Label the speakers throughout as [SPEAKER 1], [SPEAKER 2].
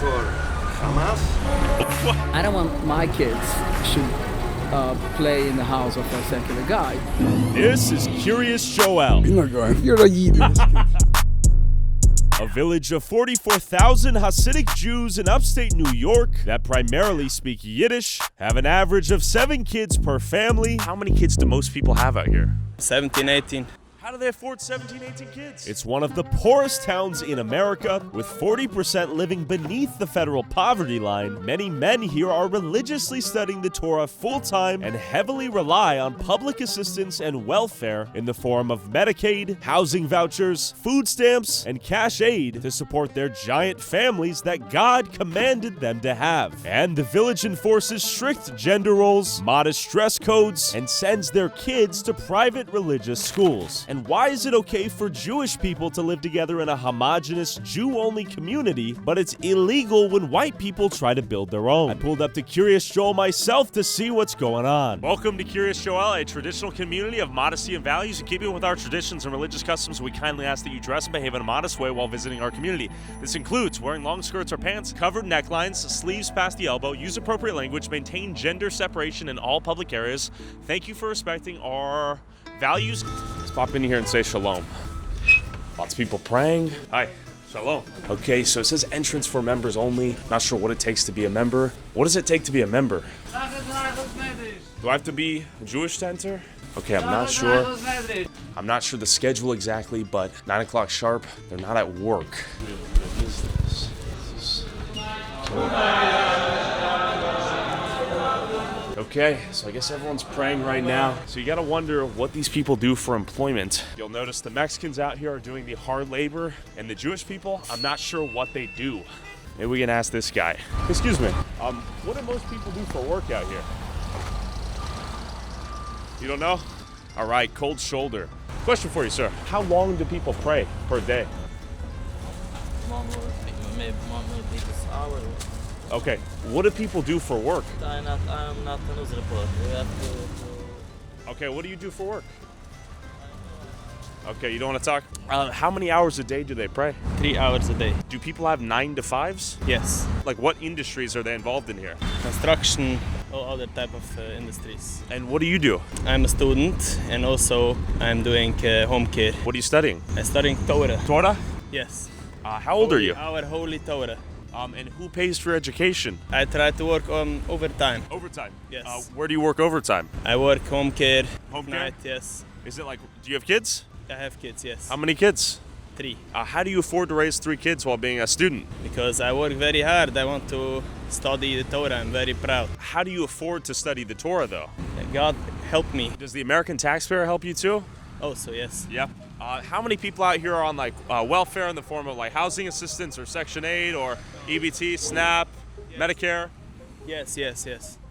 [SPEAKER 1] for Hamas?
[SPEAKER 2] I don't want my kids should play in the house of a secular guy.
[SPEAKER 3] This is Curious Joel.
[SPEAKER 4] You're a Yiddish.
[SPEAKER 3] A village of 44,000 Hasidic Jews in upstate New York that primarily speak Yiddish have an average of 7 kids per family. How many kids do most people have out here?
[SPEAKER 5] 17, 18.
[SPEAKER 3] How do they afford 17, 18 kids? It's one of the poorest towns in America, with 40% living beneath the federal poverty line. Many men here are religiously studying the Torah full-time and heavily rely on public assistance and welfare in the form of Medicaid, housing vouchers, food stamps, and cash aid to support their giant families that God commanded them to have. And the village enforces strict gender roles, modest dress codes, and sends their kids to private religious schools. And why is it okay for Jewish people to live together in a homogenous Jew-only community, but it's illegal when white people try to build their own? I pulled up to Curious Joel myself to see what's going on. Welcome to Curious Joel, a traditional community of modesty and values. In keeping with our traditions and religious customs, we kindly ask that you dress and behave in a modest way while visiting our community. This includes wearing long skirts or pants, covered necklines, sleeves past the elbow, use appropriate language, maintain gender separation in all public areas. Thank you for respecting our values. Let's pop in here and say shalom. Lots of people praying. Hi, shalom. Okay, so it says entrance for members only. Not sure what it takes to be a member. What does it take to be a member? Do I have to be a Jewish to enter? Okay, I'm not sure. I'm not sure the schedule exactly, but 9 o'clock sharp, they're not at work. What is this? Okay, so I guess everyone's praying right now. So you gotta wonder what these people do for employment. You'll notice the Mexicans out here are doing the hard labor, and the Jewish people, I'm not sure what they do. Maybe we can ask this guy. Excuse me, what do most people do for work out here? You don't know? All right, cold shoulder. Question for you, sir. How long do people pray per day?
[SPEAKER 5] Maybe hour.
[SPEAKER 3] Okay, what do people do for work?
[SPEAKER 5] I'm not a news reporter. We have to.
[SPEAKER 3] Okay, what do you do for work? Okay, you don't want to talk? How many hours a day do they pray?
[SPEAKER 5] 3 hours a day.
[SPEAKER 3] Do people have 9 to 5s?
[SPEAKER 5] Yes.
[SPEAKER 3] Like, what industries are they involved in here?
[SPEAKER 5] Construction, all other type of industries.
[SPEAKER 3] And what do you do?
[SPEAKER 5] I'm a student, and also I'm doing home care.
[SPEAKER 3] What are you studying?
[SPEAKER 5] I'm studying Torah.
[SPEAKER 3] Torah?
[SPEAKER 5] Yes.
[SPEAKER 3] How old are you?
[SPEAKER 5] Our holy Torah.
[SPEAKER 3] And who pays for education?
[SPEAKER 5] I try to work on overtime.
[SPEAKER 3] Overtime?
[SPEAKER 5] Yes.
[SPEAKER 3] Where do you work overtime?
[SPEAKER 5] I work home care.
[SPEAKER 3] Home care?
[SPEAKER 5] Night, yes.
[SPEAKER 3] Is it like, do you have kids?
[SPEAKER 5] I have kids, yes.
[SPEAKER 3] How many kids?
[SPEAKER 5] 3.
[SPEAKER 3] How do you afford to raise 3 kids while being a student?
[SPEAKER 5] Because I work very hard. I want to study the Torah. I'm very proud.
[SPEAKER 3] How do you afford to study the Torah, though?
[SPEAKER 5] God help me.
[SPEAKER 3] Does the American taxpayer help you, too?
[SPEAKER 5] Also, yes.
[SPEAKER 3] Yep. How many people out here are on welfare in the form of like housing assistance or Section 8 or EBT, SNAP, Medicare?
[SPEAKER 5] Yes.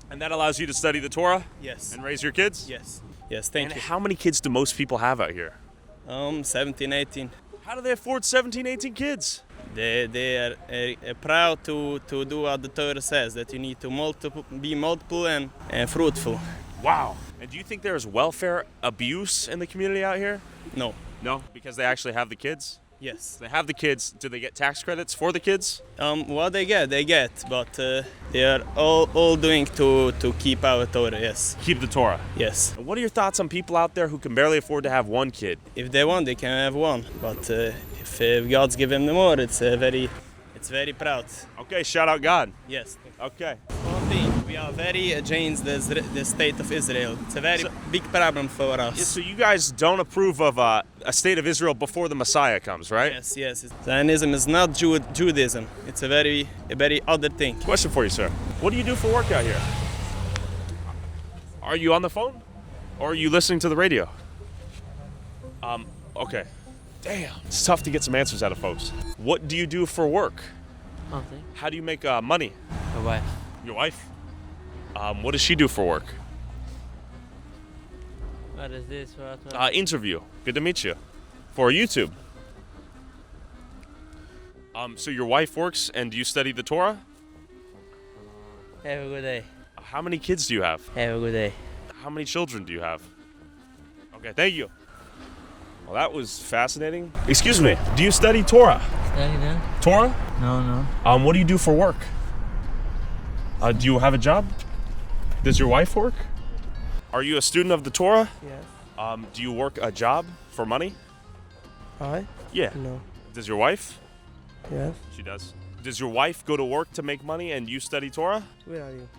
[SPEAKER 3] And that allows you to study the Torah?
[SPEAKER 5] Yes.
[SPEAKER 3] And raise your kids?
[SPEAKER 5] Yes. Thank
[SPEAKER 3] and
[SPEAKER 5] you.
[SPEAKER 3] How many kids do most people have out here?
[SPEAKER 5] 17, 18.
[SPEAKER 3] How do they afford 17, 18 kids?
[SPEAKER 5] They are proud to do what the Torah says, that you need to be multiple and fruitful.
[SPEAKER 3] Wow. And do you think there's welfare abuse in the community out here?
[SPEAKER 5] No.
[SPEAKER 3] No? Because they actually have the kids?
[SPEAKER 5] Yes.
[SPEAKER 3] They have the kids. Do they get tax credits for the kids?
[SPEAKER 5] What they get, but they are all doing to keep our Torah, yes.
[SPEAKER 3] Keep the Torah?
[SPEAKER 5] Yes.
[SPEAKER 3] And what are your thoughts on people out there who can barely afford to have 1 kid?
[SPEAKER 5] If they want, they can have 1. But if God's given them more, it's very proud.
[SPEAKER 3] Okay, shout out God.
[SPEAKER 5] Yes.
[SPEAKER 3] Okay.
[SPEAKER 5] One thing, we are very against the state of Israel. It's a very big problem for us.
[SPEAKER 3] So you guys don't approve of a state of Israel before the Messiah comes, right?
[SPEAKER 5] Yes. Zionism is not Judaism. It's a very other thing.
[SPEAKER 3] Question for you, sir. What do you do for work out here? Are you on the phone? Or are you listening to the radio? Okay. Damn, it's tough to get some answers out of folks. What do you do for work?
[SPEAKER 6] Nothing.
[SPEAKER 3] How do you make money?
[SPEAKER 6] My wife.
[SPEAKER 3] Your wife? What does she do for work?
[SPEAKER 6] What is this? What?
[SPEAKER 3] Interview. Good to meet you. For YouTube. So your wife works and you study the Torah?
[SPEAKER 6] Have a good day.
[SPEAKER 3] How many kids do you have?
[SPEAKER 6] Have a good day.
[SPEAKER 3] How many children do you have? Okay, thank you. Well, that was fascinating. Excuse me, do you study Torah?
[SPEAKER 6] Study then?
[SPEAKER 3] Torah?
[SPEAKER 6] No.
[SPEAKER 3] What do you do for work? Do you have a job? Does your wife work? Are you a student of the Torah?
[SPEAKER 1] Yes.
[SPEAKER 3] Do you work a job for money?
[SPEAKER 1] I?
[SPEAKER 3] Yeah.
[SPEAKER 1] No.
[SPEAKER 3] Does your wife?
[SPEAKER 1] Yes.
[SPEAKER 3] She does. Does your wife go to work to make money and you study Torah?
[SPEAKER 1] Where are you?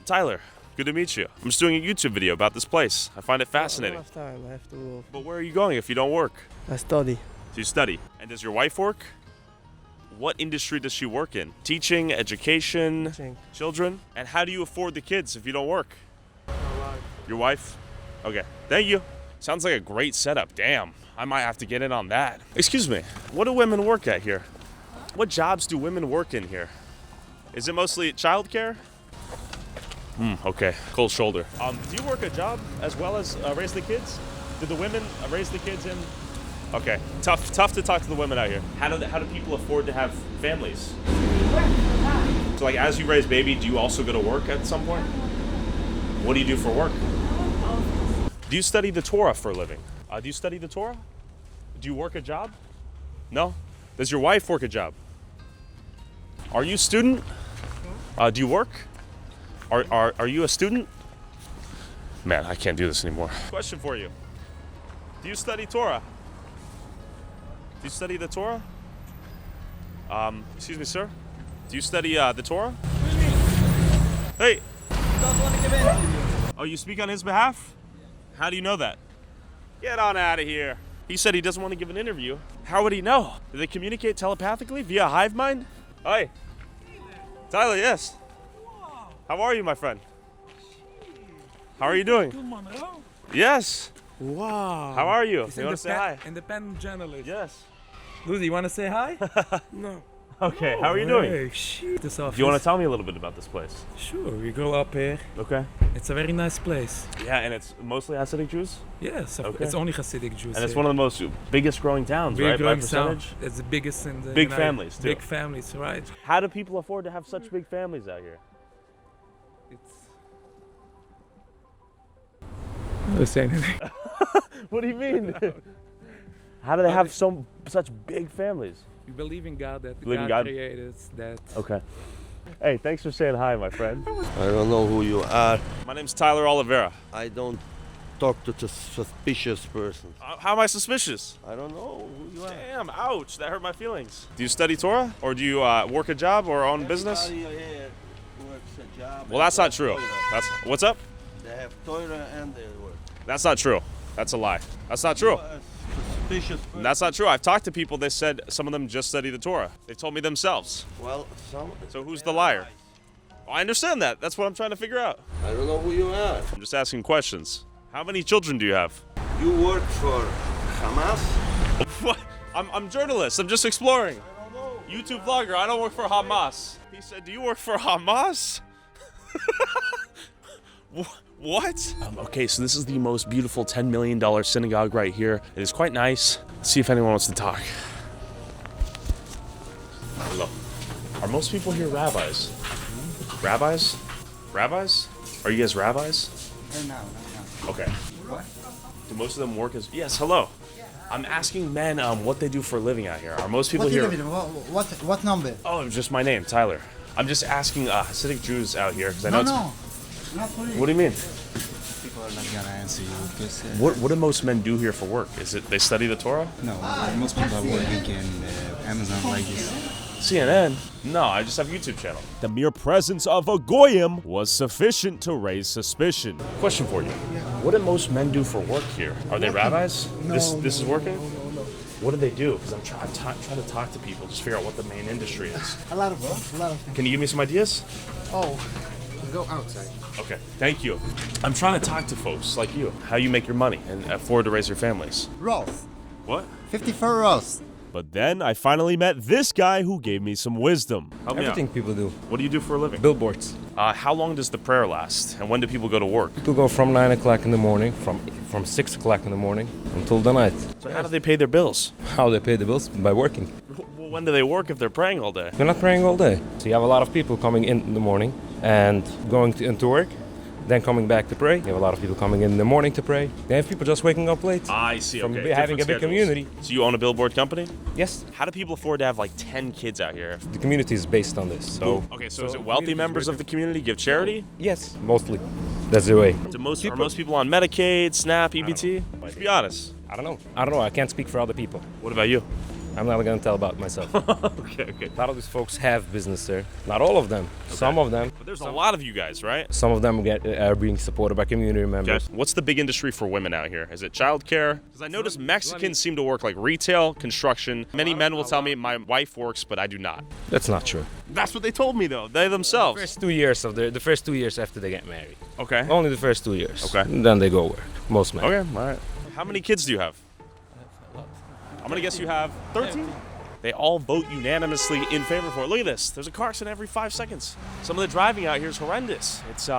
[SPEAKER 3] Tyler, good to meet you. I'm just doing a YouTube video about this place. I find it
[SPEAKER 1] I
[SPEAKER 3] fascinating.
[SPEAKER 1] don't have time. I have to.
[SPEAKER 3] But where are you going if you don't work?
[SPEAKER 1] I study.
[SPEAKER 3] So you study. And does your wife work? What industry does she work in? Teaching, education,
[SPEAKER 1] Teaching.
[SPEAKER 3] children? And how do you afford the kids if you don't work? Your wife? Okay, thank you. Sounds like a great setup. Damn, I might have to get in on that. Excuse me, what do women work at here? What jobs do women work in here? Is it mostly childcare? Okay, cold shoulder. Do you work a job as well as raise the kids? Did the women raise the kids in? Okay, tough to talk to the women out here. How do people afford to have families? So like as you raise baby, do you also go to work at some point? What do you do for work? Do you study the Torah for a living? Do you study the Torah? Do you work a job? No? Does your wife work a job? Are you a student? Do you work? Are you a student? Man, I can't do this anymore. Question for you. Do you study Torah? Do you study the Torah? Excuse me, sir. Do you study the Torah? Hey. Oh, you speak on his behalf? How do you know that? Get on out of here. He said he doesn't want to give an interview. How would he know? Do they communicate telepathically via hive mind? Hi. Tyler, yes. How are you, my friend? How are you doing? Yes.
[SPEAKER 4] Wow.
[SPEAKER 3] How are you?
[SPEAKER 4] It's
[SPEAKER 3] You want to say hi?
[SPEAKER 4] Independent journalist.
[SPEAKER 3] Yes.
[SPEAKER 4] Lucy, you want to say hi?
[SPEAKER 1] No.
[SPEAKER 3] Okay, how are you doing?
[SPEAKER 4] Hey, shit, this office.
[SPEAKER 3] Do you want to tell me a little bit about this place?
[SPEAKER 4] Sure, we grow up here.
[SPEAKER 3] Okay.
[SPEAKER 4] It's a very nice place.
[SPEAKER 3] Yeah, and it's mostly Hasidic Jews?
[SPEAKER 4] Yes,
[SPEAKER 3] Okay.
[SPEAKER 4] it's only Hasidic Jews.
[SPEAKER 3] And it's one of the most biggest growing towns,
[SPEAKER 4] We're
[SPEAKER 3] right? By
[SPEAKER 4] growing town.
[SPEAKER 3] percentage?
[SPEAKER 4] It's the biggest in the
[SPEAKER 3] Big
[SPEAKER 4] United-
[SPEAKER 3] families, too.
[SPEAKER 4] Big families, right?
[SPEAKER 3] How do people afford to have such big families out here?
[SPEAKER 4] It's. I was saying anything.
[SPEAKER 3] What do you mean? How do they have such big families?
[SPEAKER 4] We believe in God, that
[SPEAKER 3] Believe in
[SPEAKER 4] God
[SPEAKER 3] God?
[SPEAKER 4] created that.
[SPEAKER 3] Okay. Hey, thanks for saying hi, my friend.
[SPEAKER 7] I don't know who you are.
[SPEAKER 3] My name's Tyler Oliveira.
[SPEAKER 7] I don't talk to the suspicious person.
[SPEAKER 3] How am I suspicious?
[SPEAKER 7] I don't know who you are.
[SPEAKER 3] Damn, ouch, that hurt my feelings. Do you study Torah? Or do you work a job or own business?
[SPEAKER 7] Everybody here works a job.
[SPEAKER 3] Well, that's not true. What's up?
[SPEAKER 7] They have Torah and they work.
[SPEAKER 3] That's not true. That's a lie. That's not true.
[SPEAKER 7] You are a suspicious person.
[SPEAKER 3] That's not true. I've talked to people, they said some of them just study the Torah. They told me themselves.
[SPEAKER 7] Well, some.
[SPEAKER 3] So who's the liar? I understand that. That's what I'm trying to figure out.
[SPEAKER 7] I don't know who you are.
[SPEAKER 3] I'm just asking questions. How many children do you have?
[SPEAKER 7] You work for Hamas?
[SPEAKER 3] What? I'm a journalist. I'm just exploring. YouTube vlogger. I don't work for Hamas. He said, do you work for Hamas? What? Okay, so this is the most beautiful $10 million synagogue right here. It is quite nice. Let's see if anyone wants to talk. Hello. Are most people here rabbis? Rabbis? Rabbis? Are you guys rabbis?
[SPEAKER 8] No.
[SPEAKER 3] Okay. Do most of them work as... Yes, hello. I'm asking men what they do for a living out here. Are most people
[SPEAKER 8] What
[SPEAKER 3] here...
[SPEAKER 8] is it? What number?
[SPEAKER 3] Oh, it's just my name, Tyler. I'm just asking Hasidic Jews out here because I know
[SPEAKER 8] No, not for
[SPEAKER 3] What do you mean?
[SPEAKER 8] People are not gonna answer you because
[SPEAKER 3] What do most men do here for work? Is it they study the Torah?
[SPEAKER 8] no, most people are working in Amazon like this.
[SPEAKER 3] CNN? No, I just have a YouTube channel. The mere presence of a goyim was sufficient to raise suspicion. Question for you. What do most men do for work here? Are they rabbis? This is working? No. What do they do? Because I'm trying to talk to people, just figure out what the main industry is.
[SPEAKER 8] A lot of things.
[SPEAKER 3] Can you give me some ideas?
[SPEAKER 8] Oh, go outside.
[SPEAKER 3] Okay, thank you. I'm trying to talk to folks like you. How you make your money and afford to raise your families.
[SPEAKER 8] Rolls.
[SPEAKER 3] What?
[SPEAKER 8] 54 rolls.
[SPEAKER 3] But then I finally met this guy who gave me some wisdom. Help me out.
[SPEAKER 9] Everything people do.
[SPEAKER 3] What do you do for a living?
[SPEAKER 9] Billboards.
[SPEAKER 3] How long does the prayer last? And when do people go to work?
[SPEAKER 9] People go from 9 o'clock in the morning, from 6 o'clock in the morning until the night.
[SPEAKER 3] So how do they pay their bills?
[SPEAKER 9] How they pay the bills? By working.
[SPEAKER 3] Well, when do they work if they're praying all day?
[SPEAKER 9] They're not praying all day. So you have a lot of people coming in the morning and going into work, then coming back to pray. You have a lot of people coming in the morning to pray. They have people just waking up late.
[SPEAKER 3] I see.
[SPEAKER 9] From
[SPEAKER 3] Okay.
[SPEAKER 9] having a big
[SPEAKER 3] Different
[SPEAKER 9] community.
[SPEAKER 3] schedules. So you own a billboard company?
[SPEAKER 9] Yes,
[SPEAKER 3] How do people afford to have like 10 kids out here?
[SPEAKER 9] the community is based on this. So
[SPEAKER 3] Okay, so is it wealthy members of the community give charity?
[SPEAKER 9] yes, mostly. That's the way.
[SPEAKER 3] Are most people on Medicaid, SNAP, EBT? Let's be honest.
[SPEAKER 9] I don't know. I can't speak for other people.
[SPEAKER 3] What about you?
[SPEAKER 9] I'm not gonna tell about myself.
[SPEAKER 3] Okay.
[SPEAKER 9] A lot of these folks have business there. Not all of them. Some of them.
[SPEAKER 3] But there's a lot of you guys, right?
[SPEAKER 9] Some of them are being supported by community members.
[SPEAKER 3] What's the big industry for women out here? Is it childcare? Because I notice Mexicans seem to work like retail, construction. Many men will tell me my wife works, but I do not.
[SPEAKER 9] That's not true.
[SPEAKER 3] That's what they told me though. They themselves.
[SPEAKER 9] First 2 years the first 2 years after they get married.
[SPEAKER 3] Okay.
[SPEAKER 9] Only the first 2 years.
[SPEAKER 3] Okay.
[SPEAKER 9] And then they go work. Most men.
[SPEAKER 3] Okay. All right. How many kids do you have? I'm gonna guess you have 13. They all vote unanimously in favor for it. Look at this. There's a car accident every 5 seconds. Some of the driving out here is horrendous. It's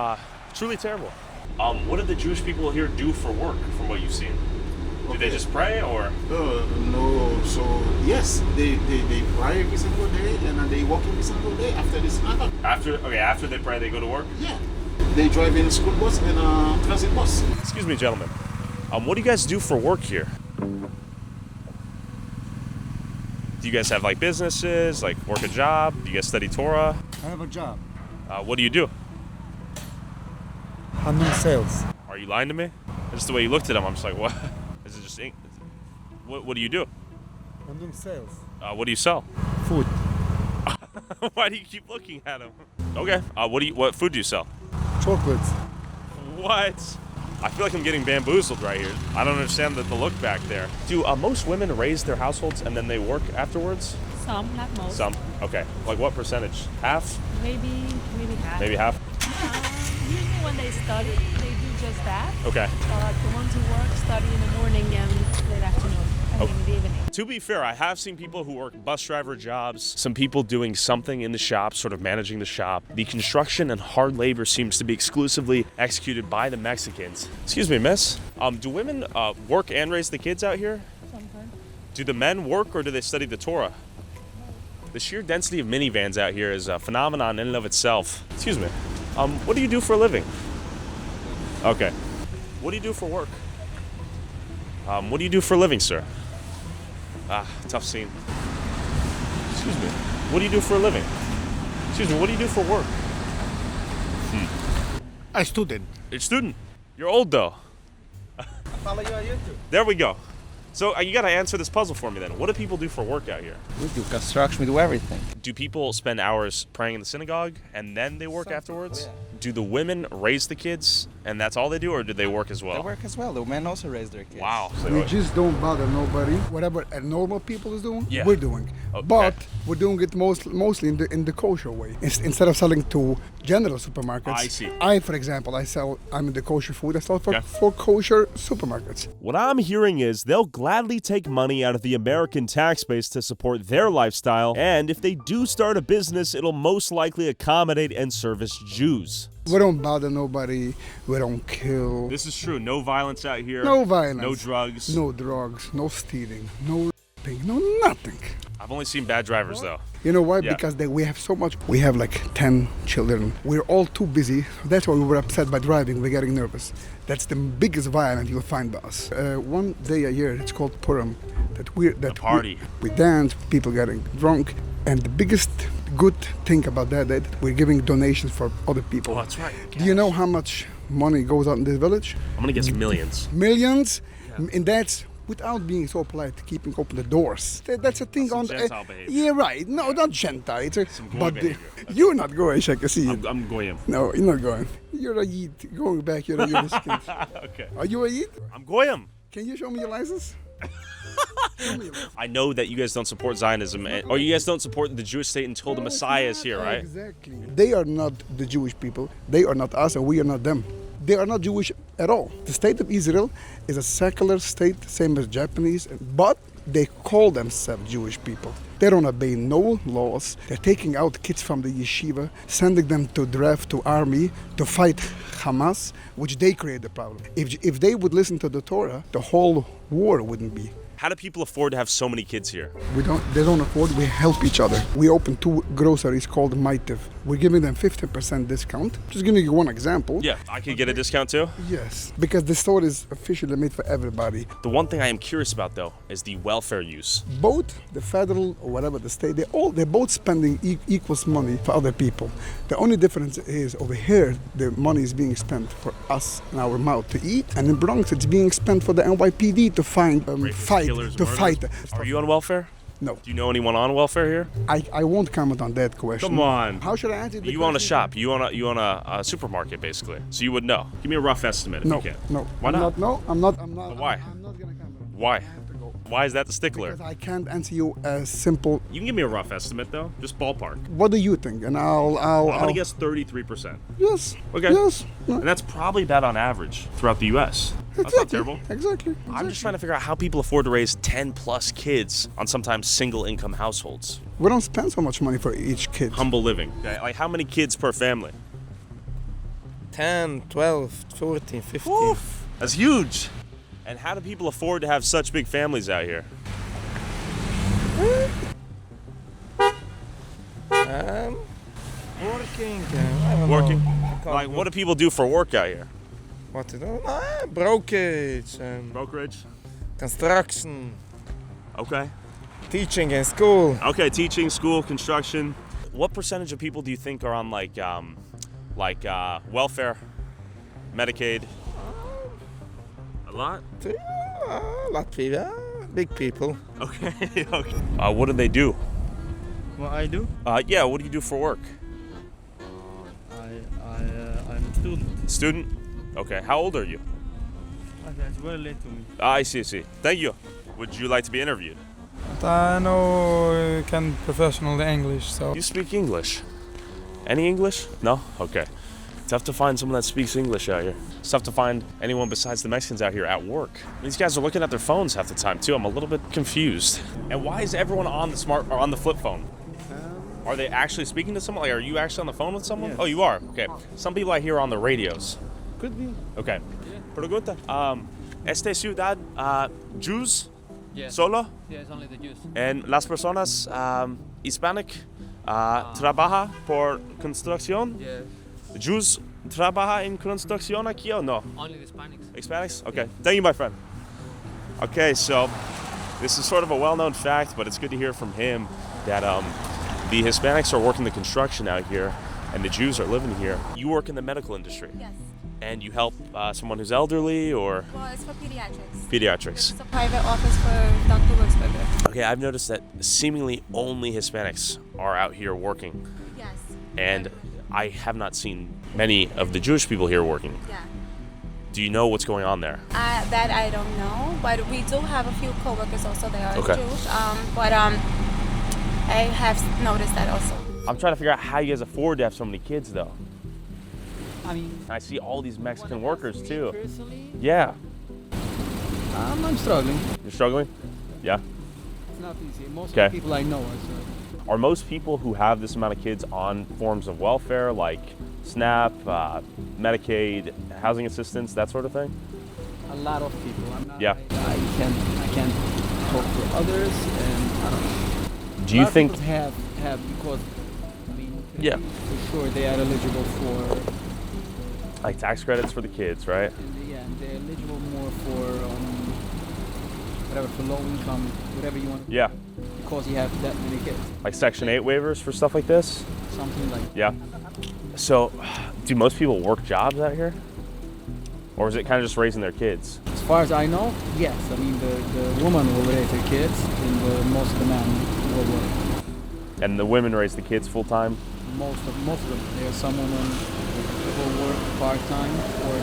[SPEAKER 3] truly terrible. What do the Jewish people here do for work, from what you've seen? Do they just pray, or?
[SPEAKER 10] No. So yes, they pray every single day and they walk every single day after this matter.
[SPEAKER 3] After they pray, they go to work?
[SPEAKER 10] Yeah. They drive in a school bus and a transit bus.
[SPEAKER 3] Excuse me, gentlemen. What do you guys do for work here? Do you guys have like businesses, like work a job? Do you guys study Torah?
[SPEAKER 10] I have a job.
[SPEAKER 3] What do you do?
[SPEAKER 10] I'm in sales.
[SPEAKER 3] Are you lying to me? Just the way you looked at him, I'm just like, what? Is it just ink? What do you do?
[SPEAKER 10] I'm doing sales.
[SPEAKER 3] What do you sell?
[SPEAKER 10] Food.
[SPEAKER 3] Why do you keep looking at him? Okay. What food do you sell?
[SPEAKER 10] Chocolates.
[SPEAKER 3] What? I feel like I'm getting bamboozled right here. I don't understand the look back there. Do most women raise their households and then they work afterwards?
[SPEAKER 11] Some, not most.
[SPEAKER 3] Some. Okay. Like what percentage? Half?
[SPEAKER 11] Maybe half.
[SPEAKER 3] Maybe half?
[SPEAKER 11] Usually when they study, they do just that.
[SPEAKER 3] Okay.
[SPEAKER 11] Like the ones who work, study in the morning and late afternoon. I mean, in the evening.
[SPEAKER 3] To be fair, I have seen people who work bus driver jobs, some people doing something in the shop, sort of managing the shop. The construction and hard labor seems to be exclusively executed by the Mexicans. Excuse me, miss. Do women work and raise the kids out here?
[SPEAKER 11] Sometimes.
[SPEAKER 3] Do the men work or do they study the Torah? The sheer density of minivans out here is a phenomenon in and of itself. Excuse me. What do you do for a living? Okay. What do you do for work? What do you do for a living, sir? Tough scene. Excuse me. What do you do for a living? Excuse me, what do you do for work?
[SPEAKER 10] A student.
[SPEAKER 3] You're a student. You're old, though.
[SPEAKER 10] I follow you on YouTube.
[SPEAKER 3] There we go. So you got to answer this puzzle for me then. What do people do for work out here?
[SPEAKER 8] We do construction, we do everything.
[SPEAKER 3] Do people spend hours praying in the synagogue and then they work afterwards?
[SPEAKER 8] yeah.
[SPEAKER 3] Do the women raise the kids and that's all they do, or do they work as well?
[SPEAKER 8] They work as well. The men also raise their kids.
[SPEAKER 3] Wow.
[SPEAKER 10] We just don't bother nobody. Whatever normal people is doing,
[SPEAKER 3] Yeah.
[SPEAKER 10] we're doing.
[SPEAKER 3] Okay.
[SPEAKER 10] But we're doing it mostly in the kosher way. Instead of selling to general supermarkets.
[SPEAKER 3] I see.
[SPEAKER 10] For example, I'm in the kosher food. I sell
[SPEAKER 3] Okay.
[SPEAKER 10] for kosher supermarkets.
[SPEAKER 3] What I'm hearing is they'll gladly take money out of the American tax base to support their lifestyle, and if they do start a business, it'll most likely accommodate and service Jews.
[SPEAKER 10] We don't bother nobody. We don't kill.
[SPEAKER 3] This is true. No violence out here.
[SPEAKER 10] No violence.
[SPEAKER 3] No drugs.
[SPEAKER 10] No drugs. No stealing. No raping. No nothing.
[SPEAKER 3] I've only seen bad drivers, though.
[SPEAKER 10] You know why?
[SPEAKER 3] Yeah.
[SPEAKER 10] Because we have so much. We have like 10 children. We're all too busy. That's why we were upset by driving. We're getting nervous. That's the biggest violence you'll find by us. One day a year, it's called Purim.
[SPEAKER 3] Party.
[SPEAKER 10] We dance. People getting drunk. And the biggest good thing about that we're giving donations for other people.
[SPEAKER 3] Oh, that's right.
[SPEAKER 10] Do you know how much money goes out in this village?
[SPEAKER 3] I'm gonna guess millions.
[SPEAKER 10] Millions, and that's without being so polite, keeping open the doors. That's a thing
[SPEAKER 3] Some
[SPEAKER 10] on.
[SPEAKER 3] Gentile behavior.
[SPEAKER 10] Yeah, right. No, not Gentile. It's
[SPEAKER 3] Some goy
[SPEAKER 10] but
[SPEAKER 3] behavior.
[SPEAKER 10] you're not going, Sheikh Hassid.
[SPEAKER 3] I'm goyim.
[SPEAKER 10] No, you're not going. You're a Yid. Going back, you're a Yiddish kid.
[SPEAKER 3] Okay.
[SPEAKER 10] Are you a Yid?
[SPEAKER 3] I'm goyim.
[SPEAKER 10] Can you show me your license?
[SPEAKER 3] I know that you guys don't support Zionism, or you guys don't support the Jewish state until the Messiah is here, right?
[SPEAKER 10] Exactly. They are not the Jewish people. They are not us, and we are not them. They are not Jewish at all. The state of Israel is a secular state, same as Japanese, but they call themselves Jewish people. They don't obey no laws. They're taking out kids from the yeshiva, sending them to draft to army to fight Hamas, which they create the problem. If they would listen to the Torah, the whole war wouldn't be
[SPEAKER 3] How do people afford to have so many kids here?
[SPEAKER 10] They don't afford, we help each other. We opened 2 groceries called Maitiv. We're giving them 15% discount. Just giving you one example.
[SPEAKER 3] Yeah, I could get a discount too?
[SPEAKER 10] Yes, because the store is officially made for everybody.
[SPEAKER 3] The one thing I am curious about though is the welfare use.
[SPEAKER 10] Both the federal or whatever the state, they're both spending equals money for other people. The only difference is over here, the money is being spent for us in our mouth to eat, and in Bronx it's being spent for the NYPD to find, fight.
[SPEAKER 3] Are you on welfare?
[SPEAKER 10] No.
[SPEAKER 3] Do you know anyone on welfare here?
[SPEAKER 10] I won't comment on that question.
[SPEAKER 3] Come on.
[SPEAKER 10] How should I answer the question?
[SPEAKER 3] You own a shop. You own a supermarket, basically. So you would know. Give me a rough estimate if you can.
[SPEAKER 10] No.
[SPEAKER 3] Why not?
[SPEAKER 10] No, I'm not.
[SPEAKER 3] But why?
[SPEAKER 10] I'm not gonna comment.
[SPEAKER 3] Why?
[SPEAKER 10] I have to go.
[SPEAKER 3] Why is that the stickler?
[SPEAKER 10] Because I can't answer you a simple.
[SPEAKER 3] You can give me a rough estimate though, just ballpark.
[SPEAKER 10] What do you think? And
[SPEAKER 3] I'm gonna guess 33%.
[SPEAKER 10] Yes.
[SPEAKER 3] Okay.
[SPEAKER 10] Yes.
[SPEAKER 3] And that's probably about on average throughout the U.S. That's not terrible.
[SPEAKER 10] Exactly.
[SPEAKER 3] I'm just trying to figure out how people afford to raise 10 plus kids on sometimes single income households.
[SPEAKER 10] We don't spend so much money for each kid.
[SPEAKER 3] Humble living. Okay. Like how many kids per family?
[SPEAKER 1] 10, 12, 14, 15.
[SPEAKER 3] Oof, that's huge. And how do people afford to have such big families out here?
[SPEAKER 1] Working.
[SPEAKER 3] Working? Like what do people do for work out here?
[SPEAKER 1] What to do? Brokerage.
[SPEAKER 3] Brokerage?
[SPEAKER 1] Construction.
[SPEAKER 3] Okay.
[SPEAKER 1] Teaching in school.
[SPEAKER 3] Okay, teaching, school, construction. What percentage of people do you think are on like welfare, Medicaid? A lot?
[SPEAKER 1] A lot of people. Big people.
[SPEAKER 3] Okay. Okay. What do they do?
[SPEAKER 6] What I do?
[SPEAKER 3] Yeah. What do you do for work?
[SPEAKER 6] I'm a student.
[SPEAKER 3] Student? Okay. How old are you?
[SPEAKER 6] Okay, it's very late to me.
[SPEAKER 3] I see. Thank you. Would you like to be interviewed?
[SPEAKER 4] I know can professional English, so.
[SPEAKER 3] You speak English? Any English? No? Okay. Tough to find someone that speaks English out here. It's tough to find anyone besides the Mexicans out here at work. These guys are looking at their phones half the time too. I'm a little bit confused. And why is everyone on the on the flip phone? Are they actually speaking to someone? Like, are you actually on the phone with someone?
[SPEAKER 6] Yes.
[SPEAKER 3] Oh, you are? Okay. Some people I hear are on the radios.
[SPEAKER 6] Could be.
[SPEAKER 3] Okay. Pregunta. Este ciudad, Jews?
[SPEAKER 6] Yes.
[SPEAKER 3] Solo?
[SPEAKER 6] Yeah, it's only the Jews.
[SPEAKER 3] And las personas hispanic trabaja por construcción?
[SPEAKER 6] Yes.
[SPEAKER 3] Jews trabaja en construcción aquí o no?
[SPEAKER 6] Only the Hispanics.
[SPEAKER 3] Hispanics? Okay. Thank you, my friend. Okay, so this is sort of a well-known fact, but it's good to hear from him that the Hispanics are working the construction out here and the Jews are living here. You work in the medical industry.
[SPEAKER 11] Yes.
[SPEAKER 3] And you help someone who's elderly or?
[SPEAKER 11] Well, it's for pediatrics.
[SPEAKER 3] Pediatrics.
[SPEAKER 11] It's a private office for Dr. Wurzberger.
[SPEAKER 3] Okay, I've noticed that seemingly only Hispanics are out here working.
[SPEAKER 11] Yes.
[SPEAKER 3] And I have not seen many of the Jewish people here working.
[SPEAKER 11] Yeah.
[SPEAKER 3] Do you know what's going on there?
[SPEAKER 11] That I don't know, but we do have a few coworkers also that are
[SPEAKER 3] Okay.
[SPEAKER 11] Jewish. But I have noticed that also.
[SPEAKER 3] I'm trying to figure out how you guys afford to have so many kids, though.
[SPEAKER 2] I mean,
[SPEAKER 3] I see all these Mexican workers, too.
[SPEAKER 2] personally,
[SPEAKER 3] Yeah.
[SPEAKER 2] I'm struggling.
[SPEAKER 3] You're struggling? Yeah.
[SPEAKER 2] It's not easy. Most
[SPEAKER 3] Okay.
[SPEAKER 2] of the people I know are.
[SPEAKER 3] Are most people who have this amount of kids on forms of welfare, like SNAP, Medicaid, housing assistance, that sort of thing?
[SPEAKER 2] A lot of people. I'm not,
[SPEAKER 3] Yeah.
[SPEAKER 2] I can't talk for others, and I don't know.
[SPEAKER 3] Do you
[SPEAKER 2] A lot of
[SPEAKER 3] think?
[SPEAKER 2] people have because I mean
[SPEAKER 3] Yeah.
[SPEAKER 2] for sure they are eligible for
[SPEAKER 3] Like tax credits for the kids, right?
[SPEAKER 2] they're eligible more for whatever, for low income, whatever you want,
[SPEAKER 3] Yeah.
[SPEAKER 2] because you have that many kids,
[SPEAKER 3] Like Section 8 waivers for stuff like this?
[SPEAKER 2] something like.
[SPEAKER 3] Yeah. So, do most people work jobs out here? Or is it kind of just raising their kids?
[SPEAKER 2] As far as I know, yes. I mean the woman will raise her kids, and most of the men will work.
[SPEAKER 3] And the women raise the kids full time?
[SPEAKER 2] Most of them. There's some women who will work part time, or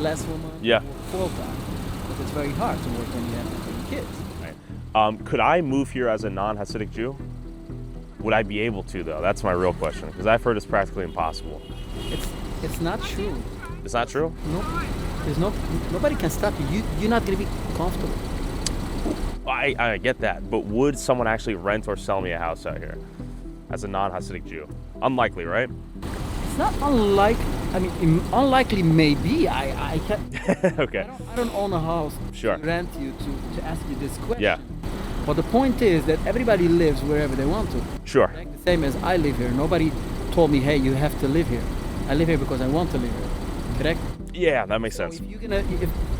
[SPEAKER 2] less women
[SPEAKER 3] Yeah.
[SPEAKER 2] work full time. But it's very hard to work when you have kids.
[SPEAKER 3] Could I move here as a non-Hasidic Jew? Would I be able to, though? That's my real question, because I've heard it's practically impossible.
[SPEAKER 2] It's not true.
[SPEAKER 3] It's not true?
[SPEAKER 2] No, there's nobody can stop you. You're not gonna be comfortable.
[SPEAKER 3] I get that, but would someone actually rent or sell me a house out here as a non-Hasidic Jew? Unlikely, right?
[SPEAKER 2] It's not unlikely. I mean, unlikely maybe. I can't.
[SPEAKER 3] Okay.
[SPEAKER 2] I don't own a house.
[SPEAKER 3] Sure.
[SPEAKER 2] To rent you to ask you this question.
[SPEAKER 3] Yeah.
[SPEAKER 2] But the point is that everybody lives wherever they want to.
[SPEAKER 3] Sure.
[SPEAKER 2] Like the same as I live here. Nobody told me, hey, you have to live here. I live here because I want to live here. Correct?
[SPEAKER 3] Yeah, that makes sense.
[SPEAKER 2] If you're gonna,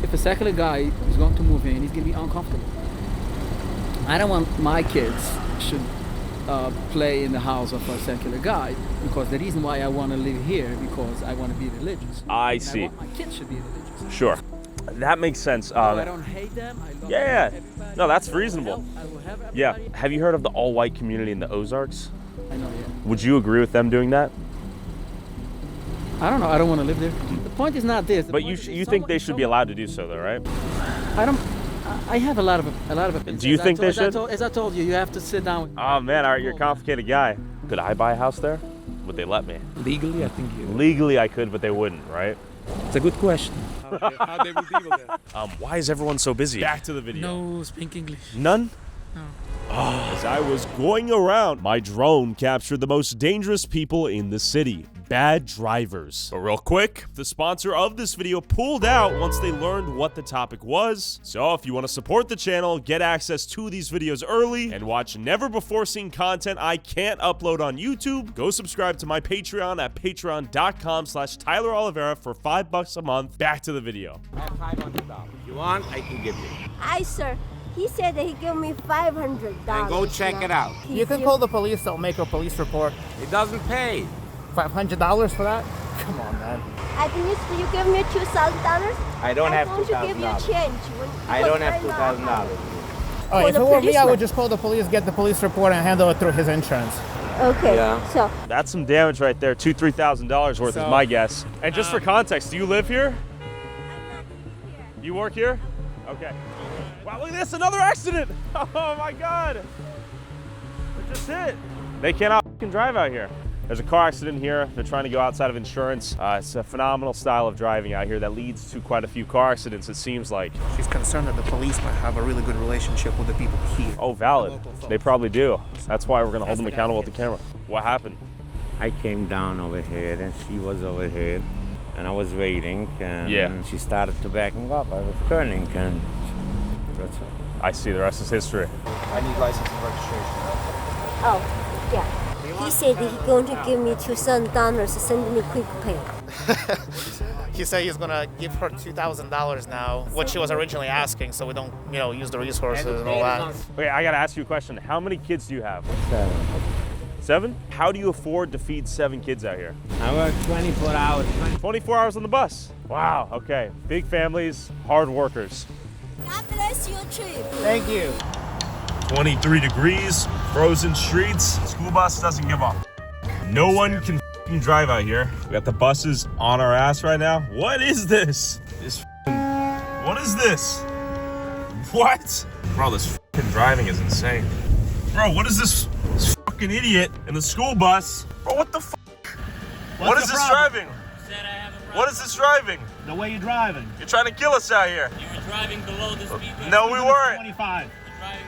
[SPEAKER 2] if a secular guy is going to move in, he's gonna be uncomfortable. I don't want my kids should play in the house of a secular guy, because the reason why I want to live here because I want to be religious.
[SPEAKER 3] I
[SPEAKER 2] And
[SPEAKER 3] see.
[SPEAKER 2] I want my kids should be religious.
[SPEAKER 3] Sure. That makes sense.
[SPEAKER 2] So I don't hate them. I love
[SPEAKER 3] Yeah.
[SPEAKER 2] everybody.
[SPEAKER 3] No, that's
[SPEAKER 2] I will
[SPEAKER 3] reasonable.
[SPEAKER 2] help- I will have
[SPEAKER 3] Yeah.
[SPEAKER 2] everybody.
[SPEAKER 3] Have you heard of the all-white community in the Ozarks?
[SPEAKER 2] I know, yeah.
[SPEAKER 3] Would you agree with them doing that?
[SPEAKER 2] I don't know. I don't want to live there. The point is not this. The
[SPEAKER 3] But
[SPEAKER 2] point is
[SPEAKER 3] you think they should be allowed to do so, though, right?
[SPEAKER 2] I don't. I have a lot of opinions.
[SPEAKER 3] Do you think they should?
[SPEAKER 2] As I told you, you have to sit down. With
[SPEAKER 3] Oh man, all right, you're a complicated guy. Could I buy a house there? Would they let me?
[SPEAKER 9] Legally, I think
[SPEAKER 3] Legally, I could, but they wouldn't, right?
[SPEAKER 9] it's a good question.
[SPEAKER 4] How they will deal with that?
[SPEAKER 3] Why is everyone so busy? Back to the video.
[SPEAKER 6] No speak English.
[SPEAKER 3] None?
[SPEAKER 6] No.
[SPEAKER 3] As I was going around, my drone captured the most dangerous people in the city. Bad drivers. But real quick, the sponsor of this video pulled out once they learned what the topic was. So if you want to support the channel, get access to these videos early, and watch never before seen content I can't upload on YouTube, go subscribe to my Patreon at patreon.com/Tyler Oliveira for $5 a month. Back to the video.
[SPEAKER 8] I have $500. You want? I can give you.
[SPEAKER 11] Hi, sir. He said that he gave me $500.
[SPEAKER 8] And go check it out.
[SPEAKER 11] You can call
[SPEAKER 5] the police. They'll make a police report.
[SPEAKER 8] It doesn't pay.
[SPEAKER 5] $500 for that? Come on, man.
[SPEAKER 11] At least you give me $2,000.
[SPEAKER 8] I don't have
[SPEAKER 11] Why don't you give me a
[SPEAKER 8] $2,000.
[SPEAKER 11] change?
[SPEAKER 8] I
[SPEAKER 11] Because
[SPEAKER 8] don't have
[SPEAKER 11] right now-
[SPEAKER 8] $2,000.
[SPEAKER 5] Oh,
[SPEAKER 11] For
[SPEAKER 5] if
[SPEAKER 11] the
[SPEAKER 5] it were me, I
[SPEAKER 11] policeman.
[SPEAKER 5] would just call the police, get the police report, and handle it through his insurance.
[SPEAKER 11] Okay,
[SPEAKER 8] Yeah.
[SPEAKER 11] so
[SPEAKER 3] That's some damage right there. $2,000-$3,000 worth is my guess. And just for context, do you live here? You work here? Okay. Wow, look at this, another accident! Oh my God! It just hit. They cannot fucking drive out here. There's a car accident here. They're trying to go outside of insurance. It's a phenomenal style of driving out here that leads to quite a few car accidents, it seems like.
[SPEAKER 5] She's concerned that the police might have a really good relationship with the people here.
[SPEAKER 3] Oh, valid. They probably do. That's why we're gonna hold them accountable with the camera. What happened?
[SPEAKER 8] I came down over here and she was over here and I was waiting and
[SPEAKER 3] Yeah.
[SPEAKER 8] she started to backing up. I was turning and that's it.
[SPEAKER 3] I see, the rest is history.
[SPEAKER 5] I need license and registration.
[SPEAKER 11] oh yeah. He said that he's going to give me $2,000 to send me quick pay.
[SPEAKER 5] He said he's gonna give her $2,000 now, what she was originally asking, so we don't, use the resources and all that.
[SPEAKER 3] Okay, I gotta ask you a question. How many kids do you have?
[SPEAKER 8] 7.
[SPEAKER 3] 7? How do you afford to feed 7 kids out here?
[SPEAKER 8] I work 24 hours.
[SPEAKER 3] 24 hours on the bus. Wow, okay. Big families, hard workers.
[SPEAKER 11] God bless your trip.
[SPEAKER 5] Thank you.
[SPEAKER 3] 23 degrees, frozen streets. School bus doesn't give up. No one can f***ing drive out here. We got the buses on our ass right now. What is this? What is this? What? Bro, this f***ing driving is insane. Bro, what is this fucking idiot in the school bus? Bro, what the f***? What is this driving? What is this driving?
[SPEAKER 5] The way you're driving.
[SPEAKER 3] You're trying to kill us out here.
[SPEAKER 6] You were driving below the speed limit.
[SPEAKER 3] No, we weren't.
[SPEAKER 5] 25.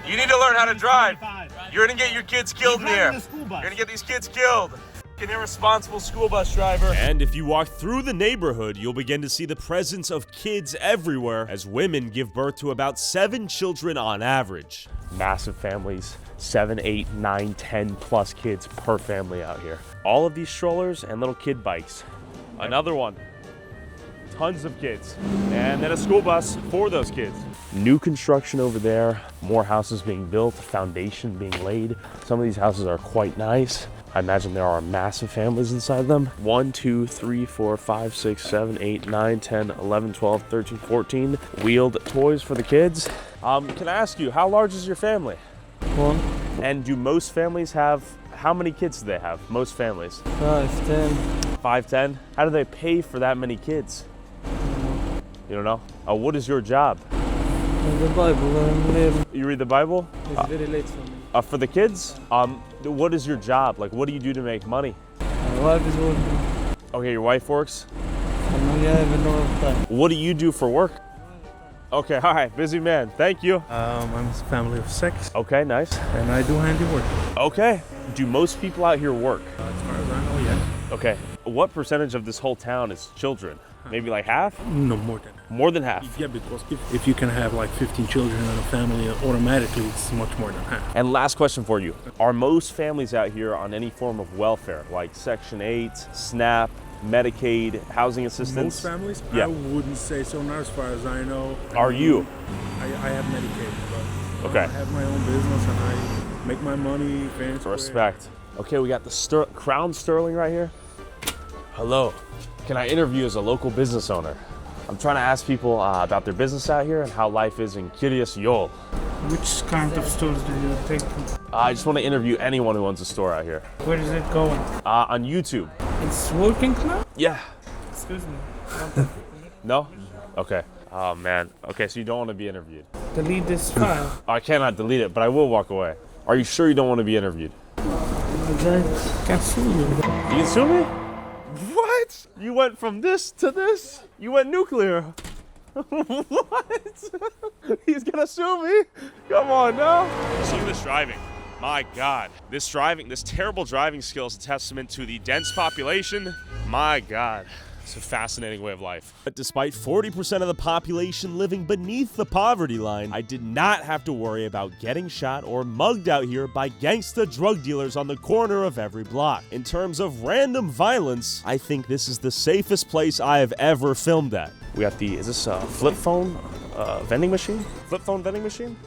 [SPEAKER 3] You need to learn how to drive.
[SPEAKER 5] 25.
[SPEAKER 3] You're gonna get your kids killed in the air. You're gonna get these kids killed. An irresponsible school bus driver. And if you walk through the neighborhood, you'll begin to see the presence of kids everywhere as women give birth to about 7 children on average. Massive families, 7, 8, 9, 10 plus kids per family out here. All of these strollers and little kid bikes. Another one. Tons of kids. And then a school bus for those kids. New construction over there, more houses being built, foundation being laid. Some of these houses are quite nice. I imagine there are massive families inside them. 1, 2, 3, 4, 5, 6, 7, 8, 9, 10, 11, 12, 13, 14 wheeled toys for the kids. Can I ask you, how large is your family?
[SPEAKER 6] 1,
[SPEAKER 3] And do most families have, how many kids do they have? Most families?
[SPEAKER 6] 5, 10.
[SPEAKER 3] 5, 10? How do they pay for that many kids? You don't know? What is your job?
[SPEAKER 6] The Bible,
[SPEAKER 3] You read the Bible?
[SPEAKER 6] it's very late for me.
[SPEAKER 3] For the kids? What is your job? Like, what do you do to make money?
[SPEAKER 6] My wife is working.
[SPEAKER 3] Okay, your wife works?
[SPEAKER 6] And I have no time.
[SPEAKER 3] What do you do for work? Okay, all right, busy man. Thank you.
[SPEAKER 4] I'm a family of 6,
[SPEAKER 3] Okay, nice.
[SPEAKER 4] and I do handiwork.
[SPEAKER 3] Okay. Do most people out here work?
[SPEAKER 4] As far as I know, yeah.
[SPEAKER 3] Okay. What percentage of this whole town is children? Maybe like half?
[SPEAKER 12] No, more than half.
[SPEAKER 3] More than half.
[SPEAKER 12] Yeah, because if you can have like 15 children in a family, automatically it's much more than half.
[SPEAKER 3] And last question for you. Are most families out here on any form of welfare, like Section 8, SNAP, Medicaid, housing assistance?
[SPEAKER 12] Most families?
[SPEAKER 3] Yeah.
[SPEAKER 12] I wouldn't say so, not as far as I know.
[SPEAKER 3] Are you?
[SPEAKER 12] I have Medicaid, but
[SPEAKER 3] Okay.
[SPEAKER 12] I have my own business and I make my money fair and square.
[SPEAKER 3] Respect. Okay, we got the Crown Sterling right here. Hello. Can I interview as a local business owner? I'm trying to ask people about their business out here and how life is in Kiryas Yol.
[SPEAKER 4] Which kind of stores do you take?
[SPEAKER 3] I just want to interview anyone who owns a store out here.
[SPEAKER 4] Where is it going?
[SPEAKER 3] On YouTube.
[SPEAKER 4] It's working now?
[SPEAKER 3] Yeah.
[SPEAKER 4] Excuse me.
[SPEAKER 3] No? Okay. Oh man. Okay, so you don't want to be interviewed.
[SPEAKER 4] Delete this file.
[SPEAKER 3] I cannot delete it, but I will walk away. Are you sure you don't want to be interviewed?
[SPEAKER 4] I can sue you.
[SPEAKER 3] You can sue me? What? You went from this to this? You went nuclear. What? He's gonna sue me? Come on now. Look at this driving. My God. This terrible driving skill is a testament to the dense population. My God. It's a fascinating way of life. But despite 40% of the population living beneath the poverty line, I did not have to worry about getting shot or mugged out here by gangsta drug dealers on the corner of every block. In terms of random violence, I think this is the safest place I have ever filmed at. We got is this a flip phone vending machine? Flip phone vending machine?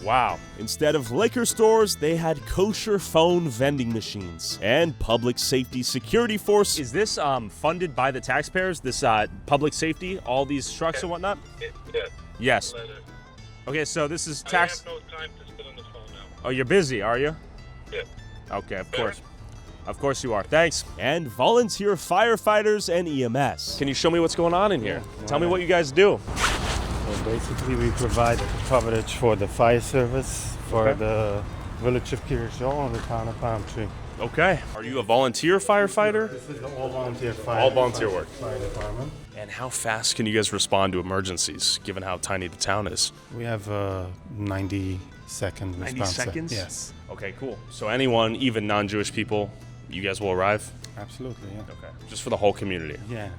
[SPEAKER 3] Wow. Instead of liquor stores, they had kosher phone vending machines. And public safety security force. Is this funded by the taxpayers, this public safety, all these trucks and whatnot? Yes. Okay, so this is tax.
[SPEAKER 12] I have no time to sit on the phone now.
[SPEAKER 3] Oh, you're busy, are you?
[SPEAKER 12] Yeah.
[SPEAKER 3] Okay, of course. Of course you are. Thanks. And volunteer firefighters and EMS. Can you show me what's going on in here? Tell me what you guys do.
[SPEAKER 8] So basically, we provide coverage for the fire service for the village of Kiryas Yol and the town of Palm Tree.
[SPEAKER 3] Okay. Are you a volunteer firefighter?
[SPEAKER 8] This is all volunteer fire.
[SPEAKER 3] All volunteer work.
[SPEAKER 8] Fire department.
[SPEAKER 3] And how fast can you guys respond to emergencies, given how tiny the town is?
[SPEAKER 8] We have a 90-second
[SPEAKER 3] 90
[SPEAKER 8] response.
[SPEAKER 3] seconds?
[SPEAKER 8] Yes.
[SPEAKER 3] Okay, cool. So anyone, even non-Jewish people, you guys will arrive?
[SPEAKER 8] Absolutely, yeah.
[SPEAKER 3] Okay. Just for the whole community?
[SPEAKER 8] Yeah.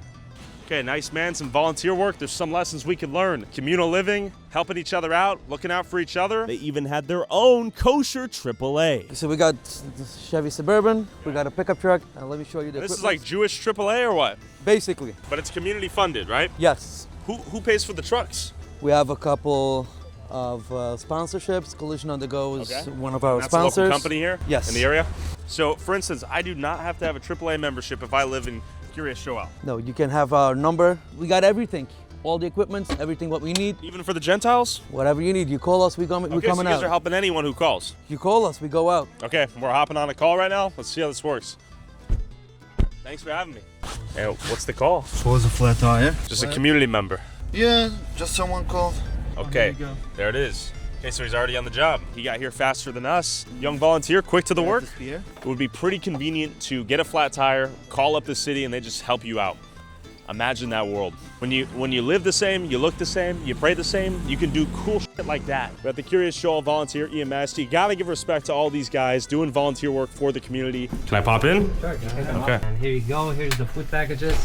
[SPEAKER 3] Okay, nice, man. Some volunteer work. There's some lessons we could learn. Communal living, helping each other out, looking out for each other. They even had their own kosher AAA.
[SPEAKER 6] So we got the Chevy Suburban, we got a pickup truck, and let me show you the
[SPEAKER 3] This is
[SPEAKER 6] equipment.
[SPEAKER 3] like Jewish AAA or what?
[SPEAKER 6] Basically.
[SPEAKER 3] But it's community funded, right?
[SPEAKER 6] Yes.
[SPEAKER 3] Who pays for the trucks?
[SPEAKER 6] We have a couple of sponsorships. Collision on the Go is one of our
[SPEAKER 3] That's
[SPEAKER 6] sponsors.
[SPEAKER 3] a local company here?
[SPEAKER 6] Yes.
[SPEAKER 3] In the area? So, for instance, I do not have to have a AAA membership if I live in Kiryas Yol.
[SPEAKER 6] No, you can have our number. We got everything. All the equipment, everything what we need.
[SPEAKER 3] Even for the Gentiles?
[SPEAKER 6] Whatever you need. You call us, we're coming
[SPEAKER 3] Okay, so you guys
[SPEAKER 6] out.
[SPEAKER 3] are helping anyone who calls.
[SPEAKER 6] You call us, we go out.
[SPEAKER 3] Okay, we're hopping on a call right now. Let's see how this works. Thanks for having me. Hey, what's the call?
[SPEAKER 7] So was a flat tire?
[SPEAKER 3] Just a community member.
[SPEAKER 7] Yeah, just someone called.
[SPEAKER 3] Okay, there it is. Okay, so he's already on the job. He got here faster than us. Young volunteer, quick to the work. It would be pretty convenient to get a flat tire, call up the city, and they just help you out. Imagine that world. When you live the same, you look the same, you pray the same, you can do cool shit like that. But at the Kiryas Yol Volunteer EMS, you gotta give respect to all these guys doing volunteer work for the community. Can I pop in?
[SPEAKER 13] Sure.
[SPEAKER 3] Okay.
[SPEAKER 13] And here you go. Here's the food packages.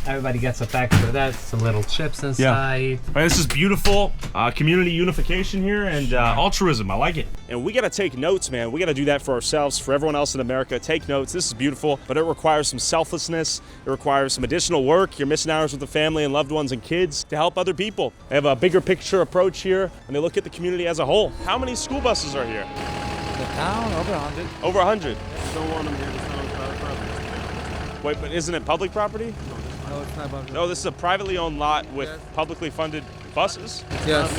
[SPEAKER 13] Everybody gets a package of that. Some little chips inside.
[SPEAKER 3] Right, this is beautiful community unification here and altruism. I like it. And we got to take notes, man. We got to do that for ourselves, for everyone else in America. Take notes. This is beautiful, but it requires some selflessness. It requires some additional work. You're missing hours with the family and loved ones and kids to help other people. They have a bigger picture approach here, and they look at the community as a whole. How many school buses are here?
[SPEAKER 6] The town, over 100.
[SPEAKER 3] Over 100.
[SPEAKER 12] Don't want them here. It's not private property.
[SPEAKER 3] Wait, but isn't it public property?
[SPEAKER 6] No, it's not about
[SPEAKER 3] No, this is a privately owned lot with publicly funded buses.
[SPEAKER 6] Yes.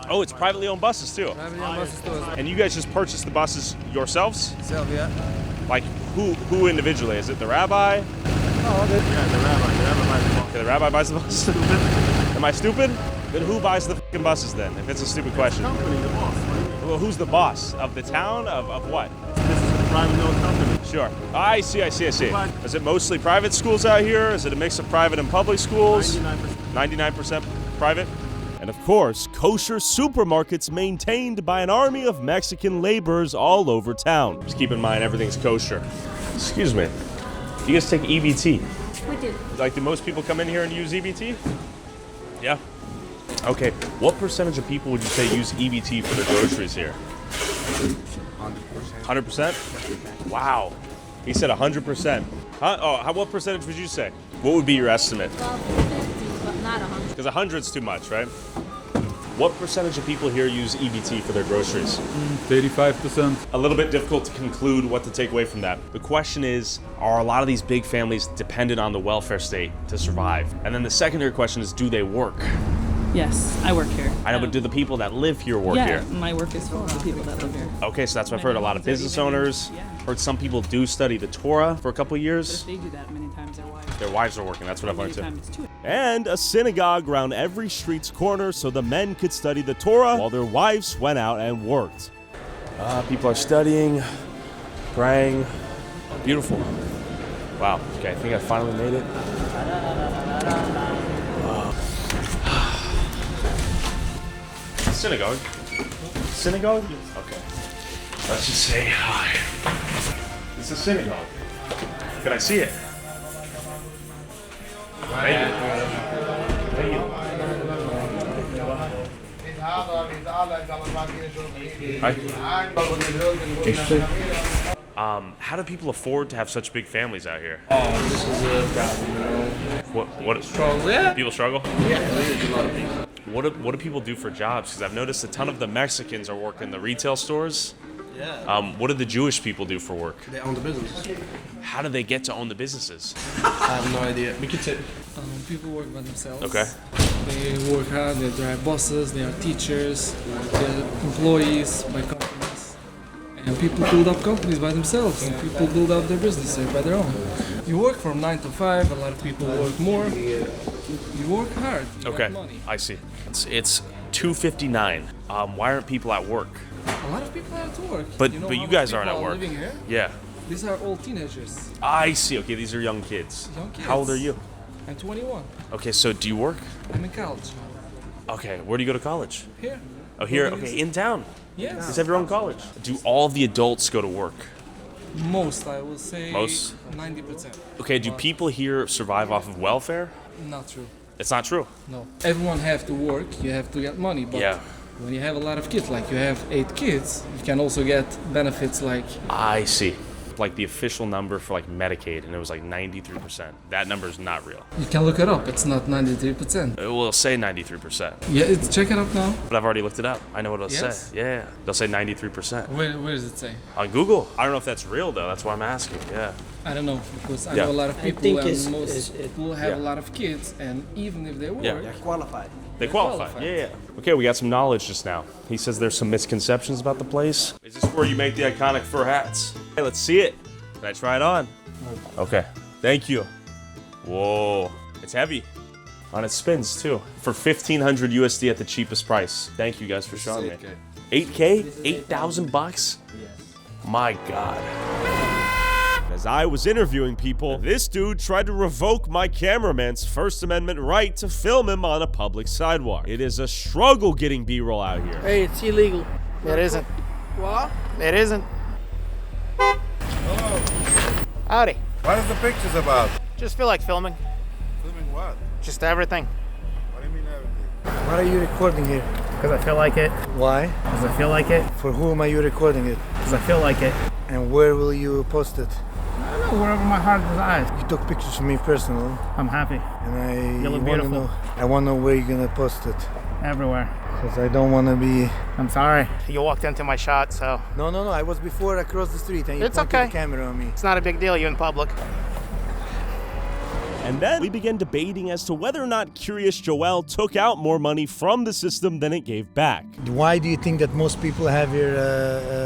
[SPEAKER 3] Oh, it's privately owned buses too.
[SPEAKER 6] Privately owned buses too.
[SPEAKER 3] And you guys just purchased the buses yourselves?
[SPEAKER 6] Self, yeah.
[SPEAKER 3] Like who individually? Is it the rabbi?
[SPEAKER 6] No,
[SPEAKER 12] Yeah, the rabbi buys the
[SPEAKER 3] Okay, the rabbi buys the bus. Am I stupid? Then who buys the fucking buses then? If it's a stupid question.
[SPEAKER 12] company, the boss. Right?
[SPEAKER 3] Well, who's the boss of the town? Of what?
[SPEAKER 12] This is a privately owned company.
[SPEAKER 3] Sure. I see. Is it mostly private schools out here? Is it a mix of private and public schools? 99% private. And of course, kosher supermarkets maintained by an army of Mexican laborers all over town. Just keep in mind, everything's kosher. Excuse me. You guys take EBT?
[SPEAKER 11] We do.
[SPEAKER 3] Like, do most people come in here and use EBT? Yeah. Okay. What percentage of people would you say use EBT for their groceries here? 100%. Wow. He said 100%. Huh? Oh, what percentage would you say? What would be your estimate?
[SPEAKER 11] Well, 50, but not 100.
[SPEAKER 3] Because 100's too much, right? What percentage of people here use EBT for their groceries?
[SPEAKER 4] 35%.
[SPEAKER 3] A little bit difficult to conclude what to take away from that. The question is, are a lot of these big families dependent on the welfare state to survive? And then the secondary question is, do they work?
[SPEAKER 14] Yes, I work here.
[SPEAKER 3] I know, but do the people that live here work here?
[SPEAKER 14] My work is for the people that live here.
[SPEAKER 3] Okay, so that's what I've heard. A lot of business owners. Heard some people do study the Torah for a couple years.
[SPEAKER 14] They do that many times.
[SPEAKER 3] Their wives are working. That's what I've learned too.
[SPEAKER 14] Many times too.
[SPEAKER 3] And a synagogue around every street's corner so the men could study the Torah while their wives went out and worked. People are studying, praying. Beautiful. Wow. Okay, I think I finally made it. Synagogue? Synagogue? Okay. Let's just say hi. It's a synagogue. Can I see it? Thank you. Thank you. How do people afford to have such big families out here?
[SPEAKER 12] Oh, this is a problem, you know.
[SPEAKER 3] What
[SPEAKER 12] Struggle, yeah.
[SPEAKER 3] People struggle?
[SPEAKER 12] Yeah, there's a lot of people.
[SPEAKER 3] What do people do for jobs? Because I've noticed a ton of the Mexicans are working the retail stores.
[SPEAKER 6] Yeah.
[SPEAKER 3] What do the Jewish people do for work?
[SPEAKER 6] They own the business.
[SPEAKER 3] How do they get to own the businesses?
[SPEAKER 6] I have no idea.
[SPEAKER 12] We could say people work by themselves.
[SPEAKER 3] Okay.
[SPEAKER 12] They work hard, they drive buses, they are teachers, they're employees by companies. And people build up companies by themselves, and people build up their businesses by their own. You work from 9 to 5, a lot of people work more. You work hard, you
[SPEAKER 3] Okay,
[SPEAKER 12] got money.
[SPEAKER 3] I see. It's 2:59. Why aren't people at work?
[SPEAKER 12] A lot of people have to work.
[SPEAKER 3] But
[SPEAKER 12] know
[SPEAKER 3] but
[SPEAKER 12] how
[SPEAKER 3] you
[SPEAKER 12] much
[SPEAKER 3] guys
[SPEAKER 12] people
[SPEAKER 3] aren't at
[SPEAKER 12] are
[SPEAKER 3] work.
[SPEAKER 12] living here?
[SPEAKER 3] Yeah.
[SPEAKER 12] These are all teenagers.
[SPEAKER 3] I see. Okay, these are young kids.
[SPEAKER 12] Young kids.
[SPEAKER 3] How old are you?
[SPEAKER 12] I'm 21.
[SPEAKER 3] Okay, so do you work?
[SPEAKER 12] I'm in college.
[SPEAKER 3] Okay, where do you go to college?
[SPEAKER 12] Here.
[SPEAKER 3] Oh, here.
[SPEAKER 12] Building
[SPEAKER 3] Okay, in town.
[SPEAKER 12] Yes.
[SPEAKER 3] You guys have your own college. Do all the adults go to work?
[SPEAKER 12] Most, I will say.
[SPEAKER 3] Most?
[SPEAKER 12] 90%.
[SPEAKER 3] Okay, do people here survive off of welfare?
[SPEAKER 12] Not true.
[SPEAKER 3] It's not true.
[SPEAKER 12] No. Everyone have to work. You have to get money. But
[SPEAKER 3] Yeah.
[SPEAKER 12] when you have a lot of kids, like you have 8 kids, you can also get benefits like.
[SPEAKER 3] I see. Like the official number for like Medicaid, and it was like 93%. That number is not real.
[SPEAKER 12] You can look it up. It's not 93%.
[SPEAKER 3] It will say 93%.
[SPEAKER 12] Yeah, check it up now.
[SPEAKER 3] But I've already looked it up. I know what it'll
[SPEAKER 12] Yes?
[SPEAKER 3] say. Yeah, they'll say 93%.
[SPEAKER 12] Where does it say?
[SPEAKER 3] On Google. I don't know if that's real though. That's why I'm asking. Yeah.
[SPEAKER 12] I don't know because I
[SPEAKER 3] Yeah.
[SPEAKER 12] know a lot of
[SPEAKER 6] I
[SPEAKER 12] people
[SPEAKER 6] think
[SPEAKER 12] and
[SPEAKER 6] it's-
[SPEAKER 12] most
[SPEAKER 6] it-
[SPEAKER 12] people have
[SPEAKER 3] yeah.
[SPEAKER 12] a lot of kids, and even if they work,
[SPEAKER 3] Yeah.
[SPEAKER 6] They're qualified.
[SPEAKER 3] They qualify.
[SPEAKER 12] qualified.
[SPEAKER 3] Yeah. Okay, we got some knowledge just now. He says there's some misconceptions about the place. Is this where you make the iconic fur hats? Hey, let's see it. Can I try it on? Okay. Thank you. Whoa. It's heavy. On its spins too. For 1,500 USD at the cheapest price. Thank you guys for showing me. 8K? 8,000 bucks? My God. As I was interviewing people, this dude tried to revoke my cameraman's First Amendment right to film him on a public sidewalk. It is a struggle getting B-roll out here.
[SPEAKER 15] Hey, it's illegal.
[SPEAKER 16] It isn't.
[SPEAKER 15] What?
[SPEAKER 16] It isn't.
[SPEAKER 15] Hello.
[SPEAKER 16] Howdy.
[SPEAKER 17] What is the pictures about?
[SPEAKER 16] Just feel like filming.
[SPEAKER 17] Filming what?
[SPEAKER 16] Just everything.
[SPEAKER 17] What do you mean everything?
[SPEAKER 15] What are you recording here?
[SPEAKER 16] Because I feel like it.
[SPEAKER 15] Why?
[SPEAKER 16] Because I feel like it.
[SPEAKER 15] For whom are you recording it?
[SPEAKER 16] Because I feel like it.
[SPEAKER 15] And where will you post it?
[SPEAKER 16] I don't know, wherever my heart desires.
[SPEAKER 15] You took pictures of me personally.
[SPEAKER 16] I'm happy.
[SPEAKER 15] And
[SPEAKER 16] You look
[SPEAKER 15] wanna
[SPEAKER 16] beautiful.
[SPEAKER 15] know. I want to know where you're gonna post it.
[SPEAKER 16] Everywhere.
[SPEAKER 15] Because I don't want to be.
[SPEAKER 16] I'm sorry. You walked into my shot, so.
[SPEAKER 15] No. I was before across the street and you
[SPEAKER 16] It's
[SPEAKER 15] pointed
[SPEAKER 16] okay.
[SPEAKER 15] the camera on me.
[SPEAKER 16] It's not a big deal. You're in public.
[SPEAKER 3] And then we began debating as to whether or not Curious Joel took out more money from the system than it gave back.
[SPEAKER 15] Why do you think that most people have your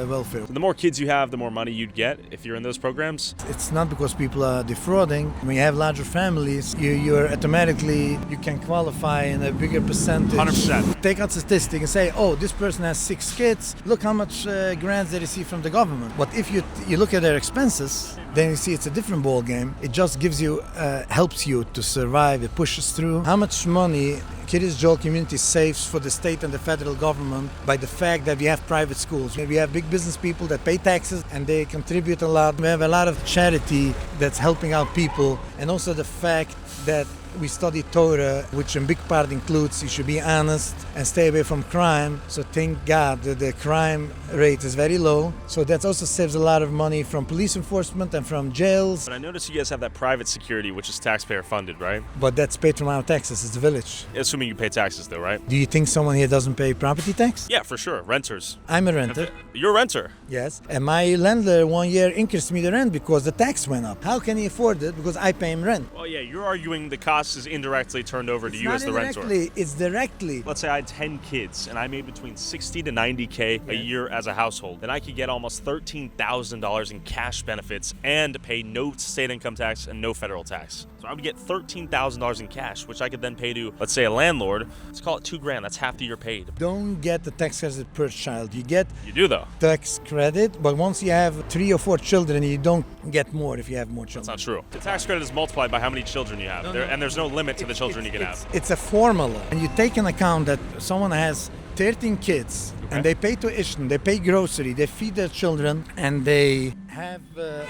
[SPEAKER 15] welfare?
[SPEAKER 3] The more kids you have, the more money you'd get if you're in those programs.
[SPEAKER 15] It's not because people are defrauding. When you have larger families, you're automatically, you can qualify in a bigger percentage.
[SPEAKER 3] 100%.
[SPEAKER 15] Take out statistic and say, oh, this person has 6 kids. Look how much grants they receive from the government. But if you look at their expenses, then you see it's a different ball game. It just gives you, helps you to survive. It pushes through. How much money Kiryas Joel community saves for the state and the federal government by the fact that we have private schools. We have big business people that pay taxes and they contribute a lot. We have a lot of charity that's helping out people, and also the fact that we study Torah, which in big part includes you should be honest and stay away from crime. So thank God that the crime rate is very low. So that also saves a lot of money from police enforcement and from jails.
[SPEAKER 3] But I noticed you guys have that private security, which is taxpayer funded, right?
[SPEAKER 15] But that's paid from our taxes. It's the village.
[SPEAKER 3] Assuming you pay taxes, though, right?
[SPEAKER 15] Do you think someone here doesn't pay property tax?
[SPEAKER 3] Yeah, for sure. Renters.
[SPEAKER 15] I'm a renter.
[SPEAKER 3] You're a renter.
[SPEAKER 15] Yes. And my landlord 1 year increased me the rent because the tax went up. How can he afford it? Because I pay him rent.
[SPEAKER 3] Well, yeah, you're arguing the cost is indirectly turned over to you as the renter.
[SPEAKER 15] It's directly.
[SPEAKER 3] Let's say I had 10 kids and I made between 60 to 90K a year as a household. Then I could get almost $13,000 in cash benefits and pay no state income tax and no federal tax. So I would get $13,000 in cash, which I could then pay to, let's say, a landlord. Let's call it $2,000. That's half the year paid.
[SPEAKER 15] Don't get the tax credit per child. You get
[SPEAKER 3] You do, though.
[SPEAKER 15] tax credit, but once you have 3 or 4 children, you don't get more if you have more children.
[SPEAKER 3] That's not true. The tax credit is multiplied by how many children you have, and there's no limit to the children you can have.
[SPEAKER 15] It's a formula. And you take into account that someone has 13 kids, and they pay tuition, they pay grocery, they feed their children, and they have...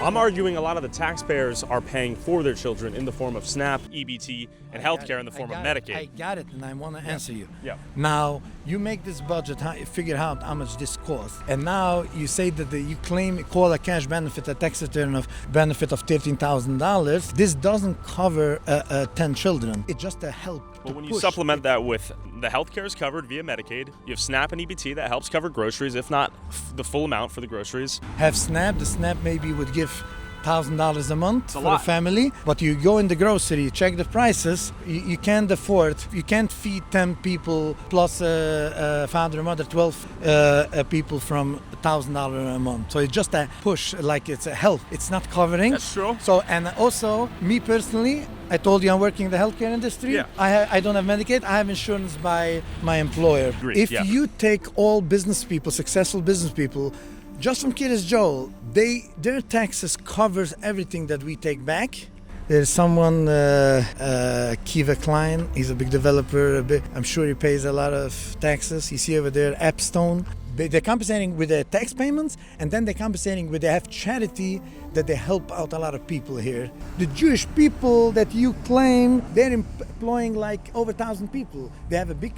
[SPEAKER 3] I'm arguing a lot of the taxpayers are paying for their children in the form of SNAP, EBT, and healthcare in the form of Medicaid.
[SPEAKER 15] I got it, and I want to answer you.
[SPEAKER 3] Yeah.
[SPEAKER 15] Now, you make this budget, figure out how much this costs, and now you say that you call a cash benefit, a tax return of benefit of $13,000. This doesn't cover 10 children. It's just a help.
[SPEAKER 3] Well, when you supplement that with the healthcare is covered via Medicaid, you have SNAP and EBT that helps cover groceries, if not the full amount for the groceries.
[SPEAKER 15] Have SNAP, the SNAP maybe would give $1,000 a month for a
[SPEAKER 3] lot.
[SPEAKER 15] family, but you go in the grocery, check the prices, you can't afford, you can't feed 10 people plus a father and mother, 12 people from $1,000 a month. So it's just a push, like it's a help. It's not covering.
[SPEAKER 3] That's true.
[SPEAKER 15] So, and also, me personally, I told you I'm working in the healthcare industry.
[SPEAKER 3] Yeah.
[SPEAKER 15] I don't have Medicaid. I have insurance by my employer.
[SPEAKER 3] Agreed,
[SPEAKER 15] If
[SPEAKER 3] yeah.
[SPEAKER 15] you take all business people, successful business people, just from Kiryas Joel, their taxes covers everything that we take back. There's someone, Kiva Klein, he's a big developer. I'm sure he pays a lot of taxes. You see over there, Appstone. They're compensating with their tax payments, and then they're compensating with they have charity that they help out a lot of people here. The Jewish people that you claim, they're employing like over 1,000 people. They have a big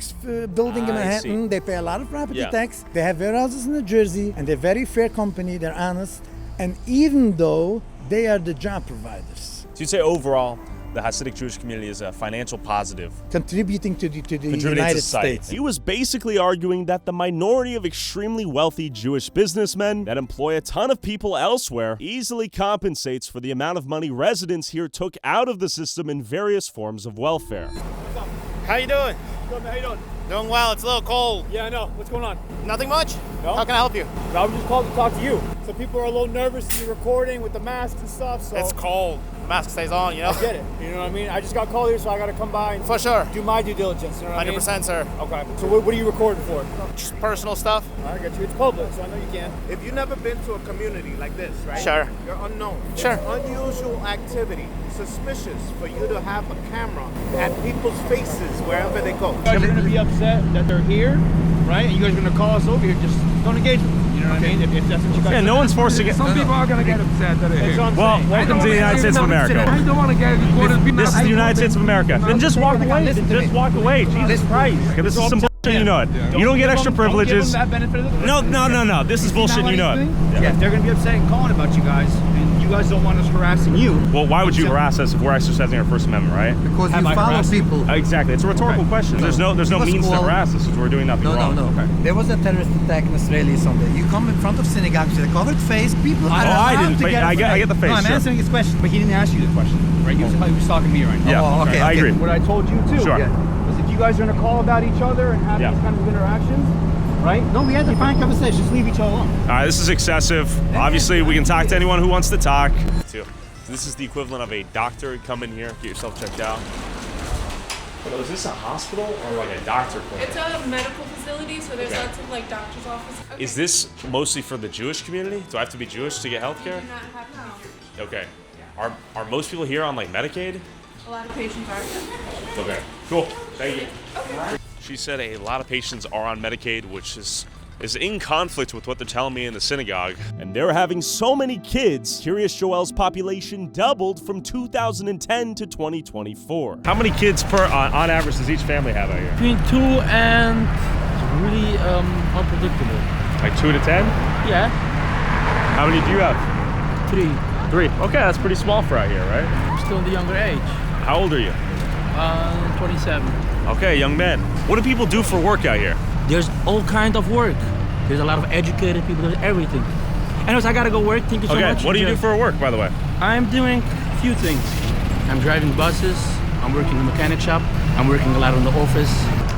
[SPEAKER 15] building in Manhattan. They pay a lot of property tax. They have warehouses in New Jersey, and they're a very fair company. They're honest. And even though they are the job providers.
[SPEAKER 3] So you'd say overall, the Hasidic Jewish community is a financial positive.
[SPEAKER 15] Contributing to the United States.
[SPEAKER 3] He was basically arguing that the minority of extremely wealthy Jewish businessmen that employ a ton of people elsewhere easily compensates for the amount of money residents here took out of the system in various forms of welfare.
[SPEAKER 16] How you doing?
[SPEAKER 18] Good, man. How you doing?
[SPEAKER 16] Doing well. It's a little cold.
[SPEAKER 18] Yeah, I know. What's going on?
[SPEAKER 16] Nothing much?
[SPEAKER 18] No?
[SPEAKER 16] How can I help you?
[SPEAKER 18] I was just called to talk to you. Some people are a little nervous to be recording with the masks and stuff, so...
[SPEAKER 16] It's cold. The mask stays on, you know?
[SPEAKER 18] I get it. You know what I mean? I just got called here, so I got to come by and...
[SPEAKER 16] For sure.
[SPEAKER 18] Do my due diligence, you know what I mean?
[SPEAKER 16] 100%, sir.
[SPEAKER 18] Okay. So what are you recording for?
[SPEAKER 16] Just personal stuff.
[SPEAKER 18] I get you. It's public, so I know you can.
[SPEAKER 17] If you've never been to a community like this, right?
[SPEAKER 16] Sure.
[SPEAKER 17] You're unknown.
[SPEAKER 16] Sure.
[SPEAKER 17] It's unusual activity. Suspicious for you to have a camera at people's faces wherever they go.
[SPEAKER 18] You guys are going to be upset that they're here, right? And you guys are going to call us over here. Just don't engage with them. You know what I mean? If that's what you guys
[SPEAKER 3] Yeah, no one's forcing it.
[SPEAKER 12] Some people are going to get upset that they're here.
[SPEAKER 3] Well, welcome to the United States of America.
[SPEAKER 12] I don't want to get recorded.
[SPEAKER 3] This is the United States of America. Then just walk away. Just walk away. Jesus Christ. This is some bullshit, you know it. You don't get extra privileges.
[SPEAKER 18] Don't give them that benefit of the
[SPEAKER 3] No. This is bullshit, you know it.
[SPEAKER 18] Yeah, if they're going to be upset and calling about you guys, and you guys don't want us harassing you.
[SPEAKER 3] Well, why would you harass us if we're exercising our First Amendment, right?
[SPEAKER 15] Because you follow people.
[SPEAKER 3] Exactly. It's a rhetorical question. There's no means to harass us if we're doing nothing wrong.
[SPEAKER 15] No. Okay. There was a terrorist attack in Australia Sunday. You come in front of synagogues with a covered face. People are
[SPEAKER 3] I
[SPEAKER 15] allowed
[SPEAKER 3] didn't.
[SPEAKER 15] to get
[SPEAKER 3] I get the face.
[SPEAKER 18] No, I'm
[SPEAKER 3] sure.
[SPEAKER 18] answering his question, but he didn't ask you the question, right? He was talking to me right now.
[SPEAKER 3] Yeah.
[SPEAKER 15] Oh, okay,
[SPEAKER 3] I
[SPEAKER 15] okay.
[SPEAKER 3] agree.
[SPEAKER 18] What I told you too
[SPEAKER 3] Sure.
[SPEAKER 18] was if you guys are going to call about each other and have these kind of interactions, right? No, we had to find conversations. Just leave each other alone.
[SPEAKER 3] All right, this is excessive. Obviously, we can talk to anyone who wants to talk. So this is the equivalent of a doctor. Come in here, get yourself checked out. So is this a hospital or like a doctor clinic?
[SPEAKER 19] It's a medical facility, so there's lots of like doctor's offices. Okay.
[SPEAKER 3] Is this mostly for the Jewish community? Do I have to be Jewish to get health care?
[SPEAKER 19] You do not have to.
[SPEAKER 3] Okay. Are most people here on like Medicaid?
[SPEAKER 19] A lot of patients are.
[SPEAKER 3] Okay, cool. Thank you. She said a lot of patients are on Medicaid, which is in conflict with what they're telling me in the synagogue. And they're having so many kids, Kiryas Joel's population doubled from 2010 to 2024. How many kids on average does each family have out here?
[SPEAKER 20] Between 2 and really unpredictable.
[SPEAKER 3] Like 2 to 10?
[SPEAKER 20] Yeah.
[SPEAKER 3] How many do you have?
[SPEAKER 20] 3.
[SPEAKER 3] 3. Okay, that's pretty small for out here, right?
[SPEAKER 20] I'm still in the younger age.
[SPEAKER 3] How old are you?
[SPEAKER 20] 27.
[SPEAKER 3] Okay, young man. What do people do for work out here?
[SPEAKER 20] There's all kind of work. There's a lot of educated people. There's everything. Anyways, I gotta go work. Thank you so much.
[SPEAKER 3] Okay, what do you do for work, by the way?
[SPEAKER 20] I'm doing a few things. I'm driving buses. I'm working in the mechanic shop. I'm working a lot in the office.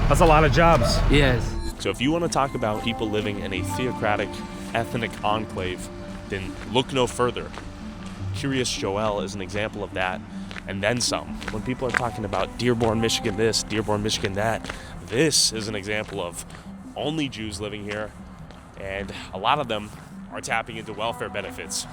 [SPEAKER 3] That's a lot of jobs.
[SPEAKER 20] Yes.
[SPEAKER 3] So if you want to talk about people living in a theocratic, ethnic enclave, then look no further. Kiryas Joel is an example of that, and then some. When people are talking about Dearborn, Michigan this, Dearborn, Michigan that, this is an example of only Jews living here, and a lot of them are tapping into welfare benefits.